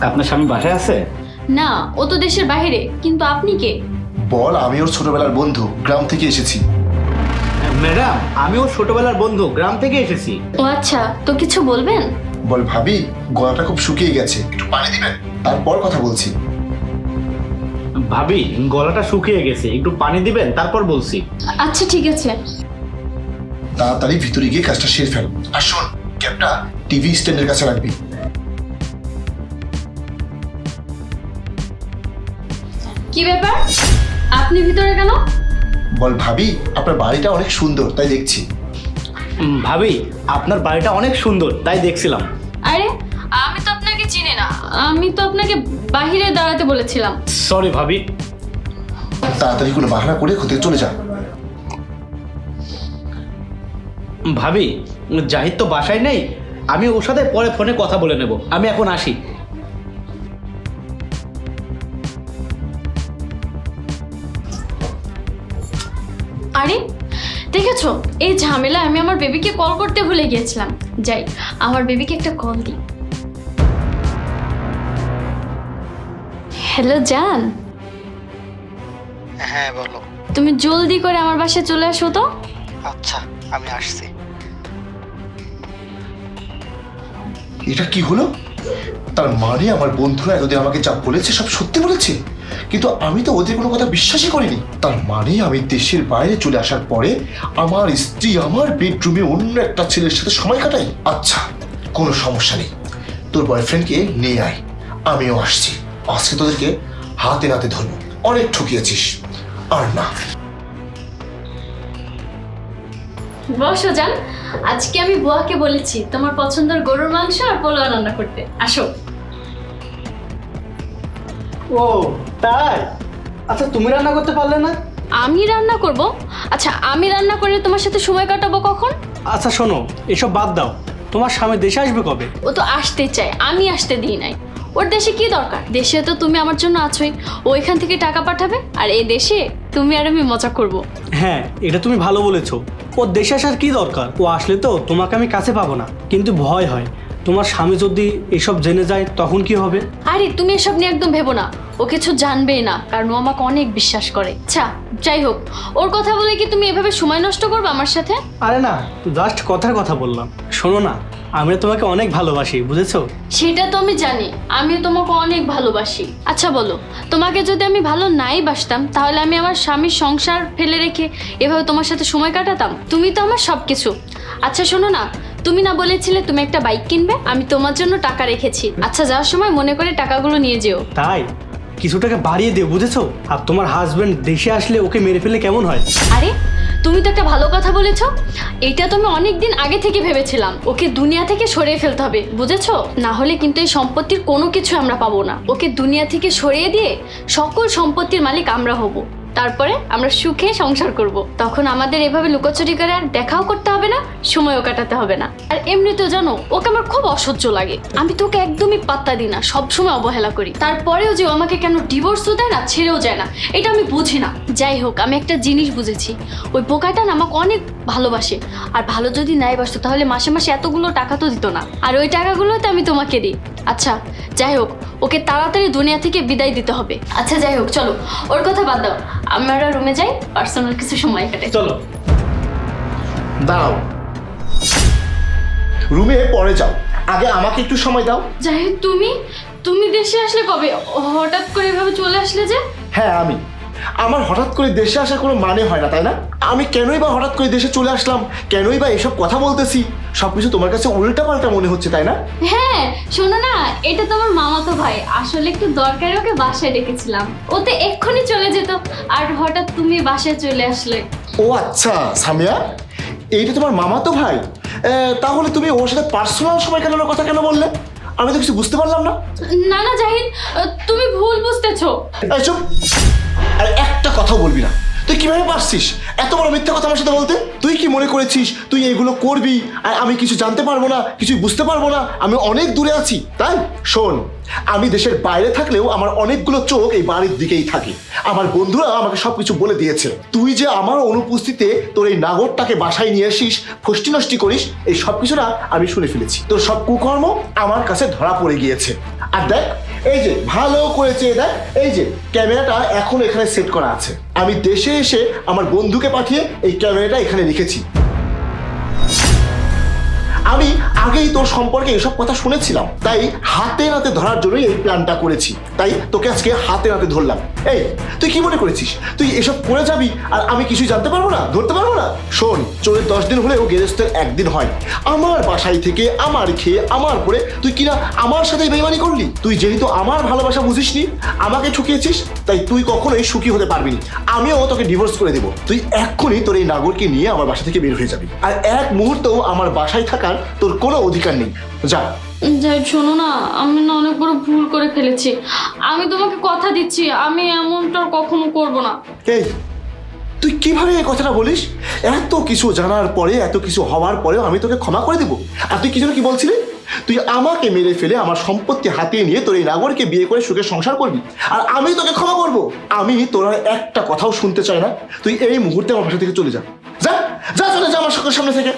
আপনার স্বামী বাসায় আছে? না, ও তো দেশের বাইরে। কিন্তু আপনি কে? বল, আমি ওর ছোটবেলার বন্ধু, গ্রাম থেকে এসেছি। ম্যাডাম, আমি ওর ছোটবেলার বন্ধু, গ্রাম থেকে এসেছি। ও আচ্ছা, তো কিছু বলবেন? বল ভাবি, গলাটা খুব শুকিয়ে গেছে, একটু পানি দিবেন, তারপর কথা বলছি। ভাবি, গলাটা শুকিয়ে গেছে, একটু পানি দিবেন, তারপর বলছি। আচ্ছা ঠিক আছে। তাড়াতাড়ি ভিতরে গিয়ে কাজটা সেরে ফেল। আর শোন, ক্যাপটা টিভি স্ট্যান্ডের কাছে রাখবি। কি ব্যাপার, আপনি ভিতরে কেন? বল ভাবি, আপনার বাড়িটা অনেক সুন্দর, তাই দেখছি। ভাবি, আপনার বাড়িটা অনেক সুন্দর, তাই দেখছিলাম। আরে, আমি তো আপনাকে চিনি না। আমি তো আপনাকে বাইরে দাঁড়াতে বলেছিলাম। সরি ভাবি। তাড়াতাড়ি কোনো বাহানা করে কোথায় চলে যা। ভাবি, জাহিদ তো বাসায় নেই, আমি ওর সাথে পরে ফোনে কথা বলে নেব। আমি এখন আসি। আরে দেখেছো, এই ঝামেলা আমি আমার বেবিকে কল করতে ভুলে গিয়েছিলাম। যাই, আমার বেবিকে একটা কল দিই। হ্যালো জান, হ্যাঁ বলো। তুমি জলদি করে আমার বাসায় চলে আসো তো। আচ্ছা, আমি আসছি। এটা কি হলো? তার মানে আমার বন্ধুরা এতদিন আমাকে যা বলেছে সব সত্যি বলেছে, কিন্তু আমি তো ওদের কোনো কথা বিশ্বাসই করিনি। তার মানে আমি দেশের বাইরে চলে আসার পরে আমার স্ত্রী আমার বেডরুমে অন্য একটা ছেলের সাথে সময় কাটাই। আচ্ছা, কোনো সমস্যা নেই, তোর বয়ফ্রেন্ডকে নিয়ে আয়, আমিও আসছি। আজকে তোদেরকে হাতে নাতে ধরবো। অনেক ঠকিয়েছিস, আর না। বসো জান, আজকে আমি বুয়াকে বলেছি তোমার পছন্দের গরুর মাংস আর পোলাও রান্না করতে। আসো। ও তাই? আচ্ছা, তুমি রান্না করতে পারলে না? আমি রান্না করব? আচ্ছা, আমি রান্না করে তোমার সাথে সময় কাটাবো কখন? আচ্ছা শোনো, এসব বাদ দাও। তোমার স্বামী দেশে আসবে কবে? ও তো আসতে চায়, আমি আসতে দিই নাই। ওর দেশে কি দরকার? দেশে তো তুমি আমার জন্য আছোই। ও এখান থেকে টাকা পাঠাবে, আর এই দেশে তুমি আর আমি মজা করব। হ্যাঁ, এটা তুমি ভালো বলেছো। ওর দেশে আসার কি দরকার? ও আসলে তো তোমাকে আমি কাছে পাবো না। কিন্তু ভয় হয়, তোমার স্বামী যদি এসব জেনে যায় তখন কি হবে? আরে তুমি এসব নিয়ে একদম ভেবো না, ও কিছু জানবেই না, কারণ ও আমাকে অনেক বিশ্বাস করে। আচ্ছা যাই হোক, ওর কথা বলে কি তুমি এভাবে সময় নষ্ট করবে আমার সাথে? আরে না, জাস্ট কথার কথা বললাম। শোনো না, আমি তোমাকে অনেক ভালোবাসি, বুঝেছো? সেটা তো আমি জানি, আমিও তোমাকে অনেক ভালোবাসি। আচ্ছা বলো, তোমাকে যদি আমি ভালো নাই বাসতাম, তাহলে আমি আমার স্বামীর সংসার ফেলে রেখে এভাবে তোমার সাথে সময় কাটাতাম? তুমি তো আমার সবকিছু। আচ্ছা শোনো না, তুমি না বলেছিলে তুমি একটা বাইক কিনবে? আমি তোমার জন্য টাকা রেখেছি। আচ্ছা, যাওয়ার সময় মনে করে টাকাগুলো নিয়ে যেও। তাই কিছু টাকা বাড়িয়ে দিও, বুঝেছো? আর তোমার হাজবেন্ড দেশে আসলে ওকে মেরে ফেললে কেমন হয়? আরে তুমি তো একটা ভালো কথা বলেছো। এটা তো আমি অনেকদিন আগে থেকে ভেবেছিলাম। ওকে দুনিয়া থেকে সরিয়ে ফেলতে হবে, বুঝেছো? না হলে কিন্তু এই সম্পত্তির কোনো কিছু আমরা পাবো না। ওকে দুনিয়া থেকে সরিয়ে দিয়ে সকল সম্পত্তির মালিক আমরা হব। তারপরে আমরা সুখে সংসার করব। তখন আমাদের এভাবে লুকোচুরি করে আর দেখাও করতে হবে না, সময়ও কাটাতে হবে না। আর এমনিতেও জানো, ওকে আমার খুব অসহ্য লাগে। আমি তো ওকে একদমই পাত্তা দিই না, সবসময় অবহেলা করি। তারপরেও যে ও আমাকে কেন ডিভোর্সও দেয় না, ছেড়েও যায় না, এটা আমি বুঝি না। যাই হোক, আমি একটা জিনিস বুঝেছি, ওই বোকাটা না আমাকে অনেক ভালোবাসে। আর ভালো যদি নাই বাসতো, তাহলে মাসে মাসে এতগুলো টাকা তো দিত না। আর ওই টাকাগুলোতে আমি তোমাকে দিই। আচ্ছা যাই হোক, ওকে তাড়াতাড়ি দুনিয়া থেকে বিদায় দিতে হবে। আচ্ছা যাই হোক, চলো ওর কথা বাদ দাও, আমরা রুমে যাই, পার্সোনাল কিছু সময় কাটে। চলো। দাঁড়াও, রুমে পরে যাও, আগে আমাকে একটু সময় দাও। যাই হোক, তুমি দেশে আসলে কবে? হঠাৎ করে এভাবে চলে আসলে যে? হ্যাঁ, আমার হঠাৎ করে দেশে আসার কোনো মানে হয় না, তাই না? আমি কেনই বা হঠাৎ করে দেশে চলে আসলাম, কেনই বা এসব কথা বলতেছি, সবকিছু তোমার কাছে উল্টা পাল্টা মনে হচ্ছে, তাই না? হ্যাঁ শোনো না, এটা তো আমার মামাতো ভাই। আসলে একটু দরকারে ওকে বাসায় ডেকেছিলাম, ও তো এক্ষুনি চলে যেত, আর হঠাৎ তুমি বাসায় চলে আসলে। ও আচ্ছা সামিয়া, এইটা তোমার মামাতো ভাই? তাহলে তুমি ওর সাথে পার্সোনাল সময় কাটানোর কথা কেন বললে? আমি তো কিছু বুঝতে পারলাম না। না না জাহিদ, তুমি ভুল বুঝতেছো। এই চুপ! আরে একটা কথা বলবি না। তুই কিভাবে পারছিস এত বড় মিথ্যা কথা আমার সাথে বলতে? তুই কি মনে করেছিস তুই এগুলো করবি আর আমি কিছু জানতে পারবো না, কিছুই বুঝতে পারবো না? আমি অনেক দূরে আছি, তাই? শোন, আমি দেশের বাইরে থাকলেও আমার অনেকগুলো চোখ এই বাড়ির দিকেই থাকে। আমার বন্ধুরা আমাকে সবকিছু বলে দিয়েছে। তুই যে আমার অনুপস্থিতিতে তোর এই নাগরটাকে বাসায় নিয়ে আসিস, ফষ্টি নষ্টি করিস, এই সব কিছুটা আমি শুনে ফেলেছি। তোর সব কুকর্ম আমার কাছে ধরা পড়ে গিয়েছে। আর দেখ, এই যে ভালো করেছে, দেখ এই যে ক্যামেরাটা এখন এখানে সেট করা আছে। আমি দেশে এসে আমার বন্ধুকে পাঠিয়ে এই ক্যামেরাটা এখানে রেখেছি। আমি আগেই তোর সম্পর্কে এসব কথা শুনেছিলাম, তাই হাতে নাতে ধরার জন্যই এই প্ল্যানটা করেছি। তাই তোকে আজকে হাতে নাতে ধরলাম। এই তুই কি মনে করেছিস তুই এসব করে যাবি আর আমি কিছুই জানতে পারবো না, ধরতে পারবো না? শোন, চোরের 10 দিন হলেও গেরস্তের 1 দিন হয়। আমার বাসায় থেকে আমার খেয়ে আমার পরে তুই কিনা আমার সাথে বেইমানি করলি। তুই যেহেতু আমার ভালোবাসা বুঝিসনি, আমাকে ঠকিয়েছিস, তাই তুই কখনোই সুখী হতে পারবি না। আমিও তোকে ডিভোর্স করে দেবো। তুই এক্ষুনি তোর এই নাগরকে নিয়ে আমার বাসা থেকে বের হয়ে যাবি, আর এক মুহূর্তেও আমার বাসায় থাকার তোর কোনো অধিকার নেই। যা। যাই, শোনো না, আমি না অনেক বড় ভুল করে ফেলেছি। আমি তোমাকে কথা দিচ্ছি আমি এমনটা আর কখনো করব না। এই তুই কিভাবে এই কথাটা বলিস? এত কিছু জানার পরে, এত কিছু হওয়ার পরেও আমি তোকে ক্ষমা করে দেবো? আর তুই কি যেন কি বলছিলি? তুই আমাকে মেরে ফেলে আমার সম্পত্তি হাতিয়ে নিয়ে তোর এই নাগরকে বিয়ে করে সুখে সংসার করবি, আর আমি তোকে ক্ষমা করব? আমি তোর আর একটা কথাও শুনতে চাই না। তুই এই মুহূর্তে আমার বাসা থেকে চলে যা, যা যা, চলে যা আমার সামনে থেকে।